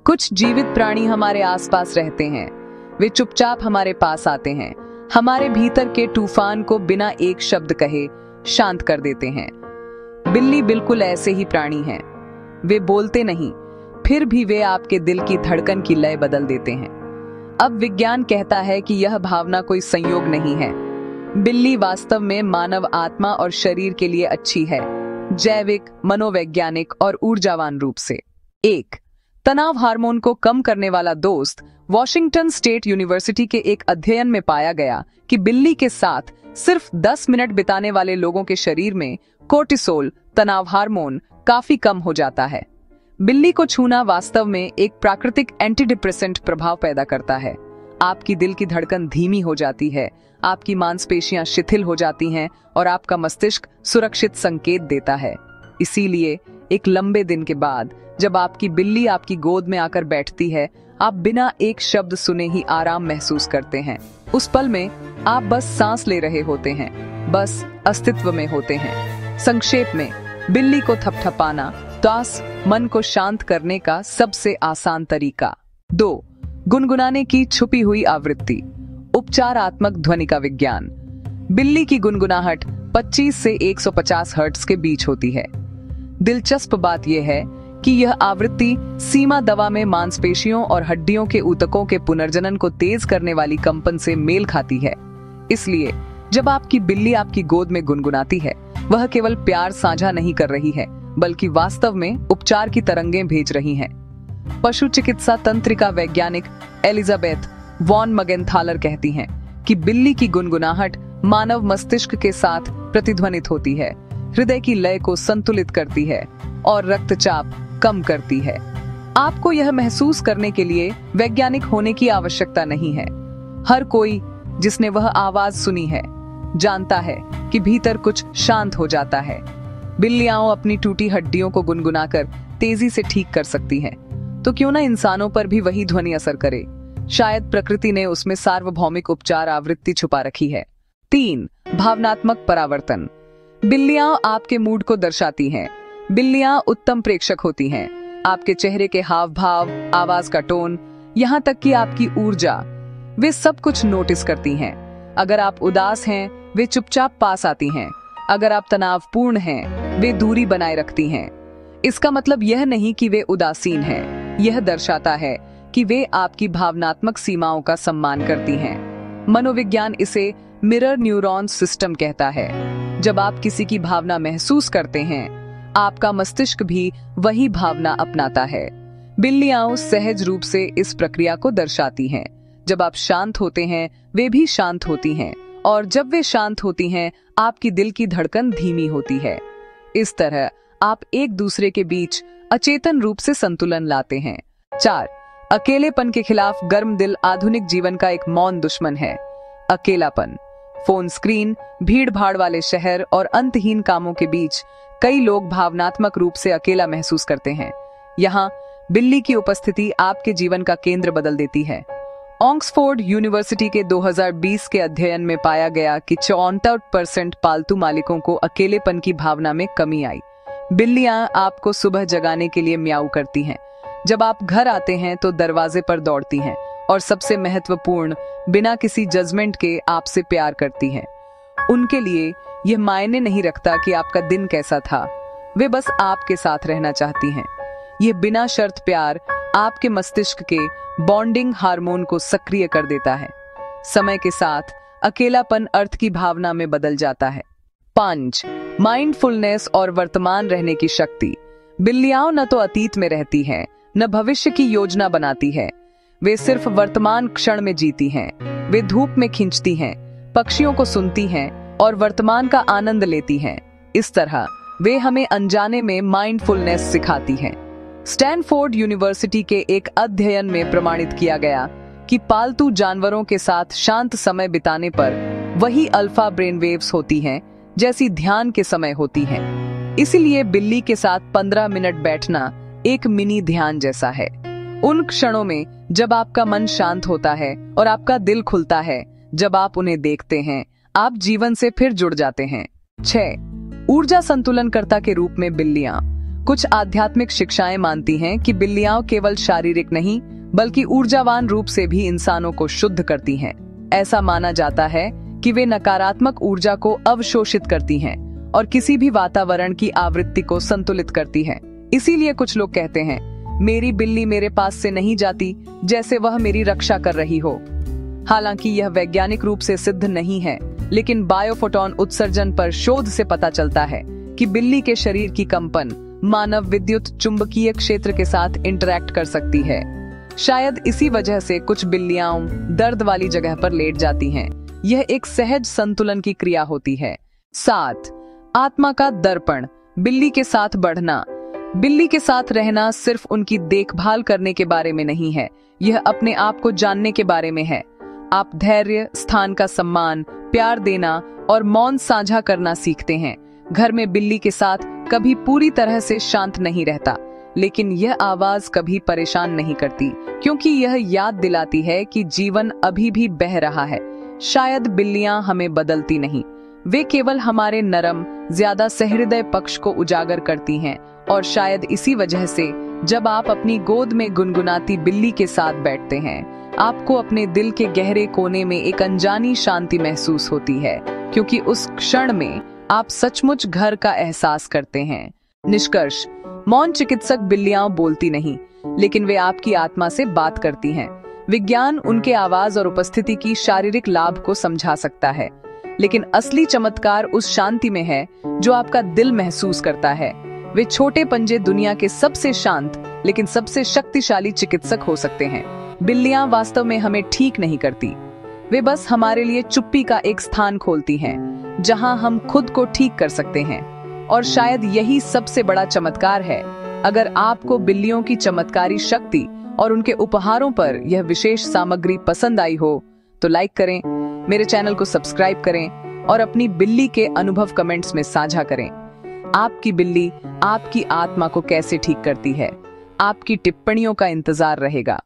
कुछ जीवित प्राणी हमारे आसपास रहते हैं। वे चुपचाप हमारे पास आते हैं, हमारे भीतर के तूफान को बिना एक शब्द कहे शांत कर देते हैं। बिल्ली बिल्कुल ऐसे ही प्राणी हैं। वे बोलते नहीं, फिर भी वे आपके दिल की धड़कन की लय बदल देते हैं। अब विज्ञान कहता है कि यह भावना कोई संयोग नहीं है। बिल्ली वास्तव में मानव आत्मा और शरीर के लिए अच्छी है, जैविक, मनोवैज्ञानिक और ऊर्जावान रूप से। 1. तनाव हार्मोन को कम करने वाला दोस्त। वॉशिंगटन स्टेट यूनिवर्सिटी के एक अध्ययन में पाया गया कि बिल्ली के साथ सिर्फ 10 मिनट बिताने वाले लोगों के शरीर में कोर्टिसोल, तनाव हार्मोन, काफी कम हो जाता है। बिल्ली को छूना वास्तव में एक प्राकृतिक एंटीडिप्रेसेंट प्रभाव पैदा करता है। आपकी दिल की धड़कन धीमी हो जाती है, आपकी मांसपेशियां शिथिल हो जाती हैं और आपका मस्तिष्क सुरक्षित संकेत देता है। इसीलिए एक लंबे दिन के बाद जब आपकी बिल्ली आपकी गोद में आकर बैठती है, आप बिना एक शब्द सुने ही आराम महसूस करते हैं। उस पल में आप बस सांस ले रहे होते हैं, बस अस्तित्व में होते हैं। संक्षेप में, बिल्ली को थपथपाना दास मन को शांत करने का सबसे आसान तरीका। 2. गुनगुनाने की छुपी हुई आवृत्ति। उपचारात्मक ध्वनि का विज्ञान। बिल्ली की गुनगुनाहट 25 से 150 हर्ट्ज के बीच होती है। दिलचस्प बात यह है कि यह आवृत्ति सीमा दवा में मांसपेशियों और हड्डियों के ऊतकों के पुनर्जनन को तेज करने वाली कंपन से मेल खाती है। इसलिए जब आपकी बिल्ली आपकी गोद में गुनगुनाती है, वह केवल प्यार साझा नहीं कर रही है, बल्कि वास्तव में उपचार की तरंगें भेज रही हैं। पशु चिकित्सा तंत्रिका वैज्ञानिक एलिजाबेथ वॉन मगेंथालर कहती हैं कि बिल्ली की गुनगुनाहट मानव मस्तिष्क के साथ प्रतिध्वनित होती है, हृदय की लय को संतुलित करती है और रक्तचाप कम करती है। आपको यह महसूस करने के लिए वैज्ञानिक होने की आवश्यकता नहीं है। हर कोई जिसने वह आवाज सुनी है जानता है कि भीतर कुछ शांत हो जाता है। बिल्लियां अपनी टूटी हड्डियों को गुनगुनाकर तेजी से ठीक कर सकती हैं, तो क्यों ना इंसानों पर भी वही ध्वनि असर करे। शायद प्रकृति ने उसमें सार्वभौमिक उपचार आवृत्ति छुपा रखी है। 3. भावनात्मक परावर्तन। बिल्लियां आपके मूड को दर्शाती हैं। बिल्लियां उत्तम प्रेक्षक होती हैं। आपके चेहरे के हाव भाव, आवाज का टोन, यहाँ तक कि आपकी ऊर्जा, वे सब कुछ नोटिस करती हैं। अगर आप उदास हैं, वे चुपचाप पास आती हैं। अगर आप तनावपूर्ण हैं, वे दूरी बनाए रखती हैं। इसका मतलब यह नहीं कि वे उदासीन हैं, यह दर्शाता है कि वे आपकी भावनात्मक सीमाओं का सम्मान करती हैं। मनोविज्ञान इसे मिरर न्यूरॉन सिस्टम कहता है। जब आप किसी की भावना महसूस करते हैं, आपका मस्तिष्क भी वही भावना अपनाता है। बिल्लियां सहज रूप से इस प्रक्रिया को दर्शाती हैं। जब आप शांत होते हैं, वे भी शांत होती हैं, और जब वे शांत होती हैं, आपकी दिल की धड़कन धीमी होती है। इस तरह आप एक दूसरे के बीच अचेतन रूप से संतुलन लाते हैं। 4. अकेलेपन के खिलाफ गर्म दिल आधुनिक जीवन का एक मौन दुश्मन है। अकेलापन, फोन स्क्रीन, भीड़ भाड़ वाले शहर और अंतहीन कामों के बीच कई लोग भावनात्मक रूप से अकेला महसूस करते हैं। यहाँ बिल्ली की उपस्थिति आपके जीवन का केंद्र बदल देती है। ऑक्सफोर्ड यूनिवर्सिटी के 2020 के अध्ययन में पाया गया कि 64% पालतू मालिकों को अकेलेपन की भावना में कमी आई। बिल्लियां आपको सुबह जगाने के लिए म्याऊ करती हैं। जब आप घर आते हैं तो दरवाजे पर दौड़ती हैं, और सबसे महत्वपूर्ण, बिना किसी जजमेंट के आपसे प्यार करती हैं। उनके लिए यह मायने नहीं रखता कि आपका दिन कैसा था, वे बस आपके साथ रहना चाहती हैं। यह बिना शर्त प्यार आपके मस्तिष्क के बॉन्डिंग हार्मोन को सक्रिय कर देता है। समय के साथ अकेलापन अर्थ की भावना में बदल जाता है। 5. माइंडफुलनेस और वर्तमान रहने की शक्ति। बिल्लियां न तो अतीत में रहती हैं, न भविष्य की योजना बनाती है। वे सिर्फ वर्तमान क्षण में जीती हैं। वे धूप में खींचती हैं, पक्षियों को सुनती हैं और वर्तमान का आनंद लेती हैं। इस तरह वे हमें अनजाने में माइंडफुलनेस सिखाती हैं। स्टैनफोर्ड यूनिवर्सिटी के एक अध्ययन में प्रमाणित किया गया कि पालतू जानवरों के साथ शांत समय बिताने पर वही अल्फा ब्रेन वेव्स होती हैं जैसी ध्यान के समय होती हैं। इसीलिए बिल्ली के साथ 15 मिनट बैठना एक मिनी ध्यान जैसा है। उन क्षणों में जब आपका मन शांत होता है और आपका दिल खुलता है, जब आप उन्हें देखते हैं, आप जीवन से फिर जुड़ जाते हैं। 6. ऊर्जा संतुलनकर्ता के रूप में बिल्लियां। कुछ आध्यात्मिक शिक्षाएं मानती हैं कि बिल्लियां केवल शारीरिक नहीं बल्कि ऊर्जावान रूप से भी इंसानों को शुद्ध करती हैं। ऐसा माना जाता है कि वे नकारात्मक ऊर्जा को अवशोषित करती हैं और किसी भी वातावरण की आवृत्ति को संतुलित करती हैं। इसीलिए कुछ लोग कहते हैं, मेरी बिल्ली मेरे पास से नहीं जाती, जैसे वह मेरी रक्षा कर रही हो। हालांकि यह वैज्ञानिक रूप से सिद्ध नहीं है, लेकिन बायोफोटॉन उत्सर्जन पर शोध से पता चलता है कि बिल्ली के शरीर की कंपन मानव विद्युत चुंबकीय क्षेत्र के साथ इंटरैक्ट कर सकती है। शायद इसी वजह से कुछ बिल्लियां दर्द वाली जगह पर लेट जाती हैं। यह एक सहज संतुलन की क्रिया होती है। 7. आत्मा का दर्पण, बिल्ली के साथ बढ़ना। बिल्ली के साथ रहना सिर्फ उनकी देखभाल करने के बारे में नहीं है, यह अपने आप को जानने के बारे में है। आप धैर्य, स्थान का सम्मान, प्यार देना और मौन साझा करना सीखते हैं। घर में बिल्ली के साथ कभी पूरी तरह से शांत नहीं रहता, लेकिन यह आवाज कभी परेशान नहीं करती, क्योंकि यह याद दिलाती है कि जीवन अभी भी बह रहा है। शायद बिल्लियां हमें बदलती नहीं, वे केवल हमारे नरम, ज्यादा सहृदय पक्ष को उजागर करती हैं। और शायद इसी वजह से जब आप अपनी गोद में गुनगुनाती बिल्ली के साथ बैठते हैं, आपको अपने दिल के गहरे कोने में एक अनजानी शांति महसूस होती है, क्योंकि उस क्षण में आप सचमुच घर का एहसास करते हैं। निष्कर्ष, मौन चिकित्सक बिल्लियां बोलती नहीं, लेकिन वे आपकी आत्मा से बात करती हैं। विज्ञान उनके आवाज और उपस्थिति की शारीरिक लाभ को समझा सकता है, लेकिन असली चमत्कार उस शांति में है जो आपका दिल महसूस करता है। वे छोटे पंजे दुनिया के सबसे शांत लेकिन सबसे शक्तिशाली चिकित्सक हो सकते हैं। बिल्लियां वास्तव में हमें ठीक नहीं करती, वे बस हमारे लिए चुप्पी का एक स्थान खोलती हैं, जहां हम खुद को ठीक कर सकते हैं। और शायद यही सबसे बड़ा चमत्कार है। अगर आपको बिल्लियों की चमत्कारी शक्ति और उनके उपहारों पर यह विशेष सामग्री पसंद आई हो तो लाइक करें, मेरे चैनल को सब्सक्राइब करें और अपनी बिल्ली के अनुभव कमेंट्स में साझा करें। आपकी बिल्ली आपकी आत्मा को कैसे ठीक करती है? आपकी टिप्पणियों का इंतजार रहेगा।